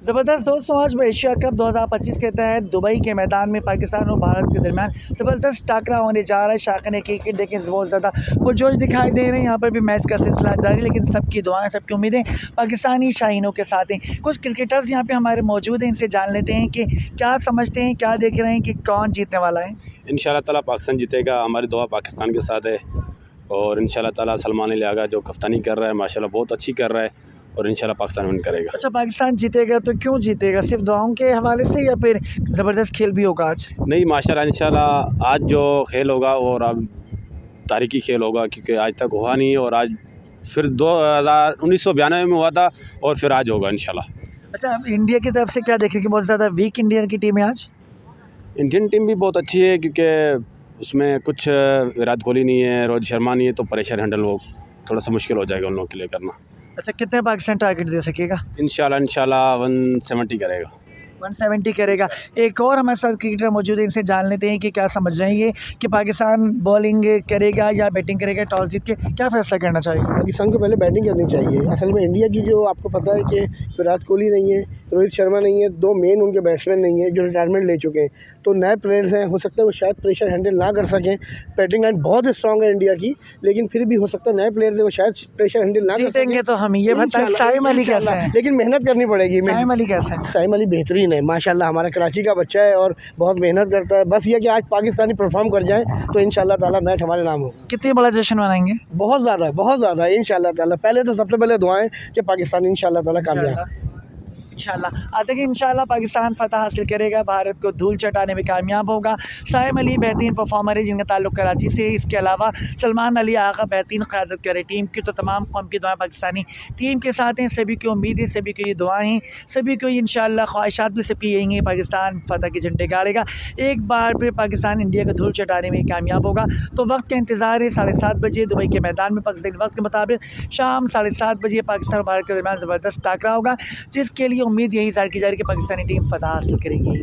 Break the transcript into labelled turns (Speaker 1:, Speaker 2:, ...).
Speaker 1: ज़बरदस्त दोस्तों, आज एशिया कप 2025 के तहत दुबई के मैदान में पाकिस्तान और भारत के दरमियान ज़बरदस्त टाकरा होने जा रहा है। शाखने क्रिकेट देखें, बहुत ज़्यादा पुरजोश दिखाई दे रहे हैं। यहाँ पर भी मैच का सिलसिला जारी, लेकिन सबकी दुआएं, सबकी उम्मीदें पाकिस्तानी शाहीनों के साथ हैं। कुछ क्रिकेटर्स यहाँ पे हमारे मौजूद हैं, इनसे जान लेते हैं कि क्या समझते हैं, क्या देख रहे हैं कि कौन जीतने वाला है।
Speaker 2: इंशाल्लाह ताला पाकिस्तान जीतेगा। हमारी दुआ पाकिस्तान के साथ है और इंशाल्लाह ताला सलमान अली आगा जो कप्तानी कर रहा है माशाल्लाह बहुत अच्छी कर रहा है और इंशाल्लाह पाकिस्तान विन करेगा।
Speaker 1: अच्छा, पाकिस्तान जीतेगा तो क्यों जीतेगा? सिर्फ दुआओं के हवाले से या फिर ज़बरदस्त खेल भी होगा आज?
Speaker 2: नहीं माशाल्लाह इंशाल्लाह आज जो खेल होगा और अब तारीखी खेल होगा, क्योंकि आज तक हुआ नहीं और आज फिर 1992 में हुआ था और फिर आज होगा इंशाल्लाह।
Speaker 1: अच्छा, इंडिया की तरफ से क्या देखें कि बहुत ज़्यादा वीक इंडियन की टीम है आज?
Speaker 2: इंडियन टीम भी बहुत अच्छी है, क्योंकि उसमें कुछ विराट कोहली नहीं है, रोहित शर्मा नहीं है, तो प्रेशर हैंडल वो थोड़ा सा मुश्किल हो जाएगा उन लोगों के लिए करना।
Speaker 1: अच्छा, कितने पाकिस्तान टारगेट दे सकेगा?
Speaker 2: इंशाल्लाह 170 करेगा।
Speaker 1: 170 करेगा। एक और हमारे साथ क्रिकेटर मौजूद है, इनसे जान लेते हैं कि क्या समझ रहे हैं ये कि पाकिस्तान बॉलिंग करेगा या बैटिंग करेगा। टॉस जीत के क्या फैसला करना चाहिए?
Speaker 3: पाकिस्तान को पहले बैटिंग करनी चाहिए। असल में इंडिया की जो आपको पता है कि विराट कोहली नहीं है, रोहित शर्मा नहीं है, दो मेन उनके बैट्समैन नहीं है जो रिटायरमेंट ले चुके हैं, तो नए प्लेयर्स हैं, हो सकता है वो शायद प्रेशर हैंडल ना कर सकें। बैटिंग लाइन बहुत स्ट्रॉन्ग है इंडिया की, लेकिन फिर भी हो सकता है नए प्लेयर्स हैं वो शायद प्रेशर हैंडल ना कर
Speaker 1: जीतेंगे तो हम ये बताएं, साइम अली कैसे हैं?
Speaker 3: लेकिन मेहनत करनी पड़ेगी।
Speaker 1: साइम अली कैसे हैं?
Speaker 3: साइम अली बेहतरीन है माशाल्लाह, हमारा कराची का बच्चा है और बहुत मेहनत करता है। बस ये कि आज पाकिस्तानी परफॉर्म कर जाए तो इंशाल्लाह ताला मैच हमारे नाम हो।
Speaker 1: कितनी बड़ा जश्न मनाएंगे?
Speaker 3: बहुत ज़्यादा इंशाल्लाह ताला। पहले तो सबसे पहले दुआएं कि पाकिस्तान इंशाल्लाह ताला कामयाब।
Speaker 1: इंशाल्लाह आते कि इंशाल्लाह पाकिस्तान फतह हासिल करेगा, भारत को धूल चटाने में कामयाब होगा। साइम अली बेहतरीन परफॉर्मर है जिनका ताल्लुक़ कराची से। इसके अलावा सलमान अली आगा बेहतरीन क़यादत करे टीम की। तो तमाम कौम की दुआएं पाकिस्तानी टीम के साथ हैं। सभी की उम्मीदें, सभी की ये दुआएं हैं, सभी को इंशाल्लाह ख्वाहिशात भी सबकी यही हैं, पाकिस्तान फतह के झंडे गाड़ेगा। एक बार फिर पाकिस्तान इंडिया को धूल चटाने में कामयाब होगा। तो वक्त का इंतज़ार है, 7:30 बजे दुबई के मैदान में पाकिस्तानी वक्त के मुताबिक शाम 7:30 बजे पाकिस्तान और भारत के दरमियान ज़बरदस्त टाकरा होगा, जिसके लिए उम्मीद यही ज़ाहिर की जा रही है कि पाकिस्तानी टीम फतह हासिल करेगी।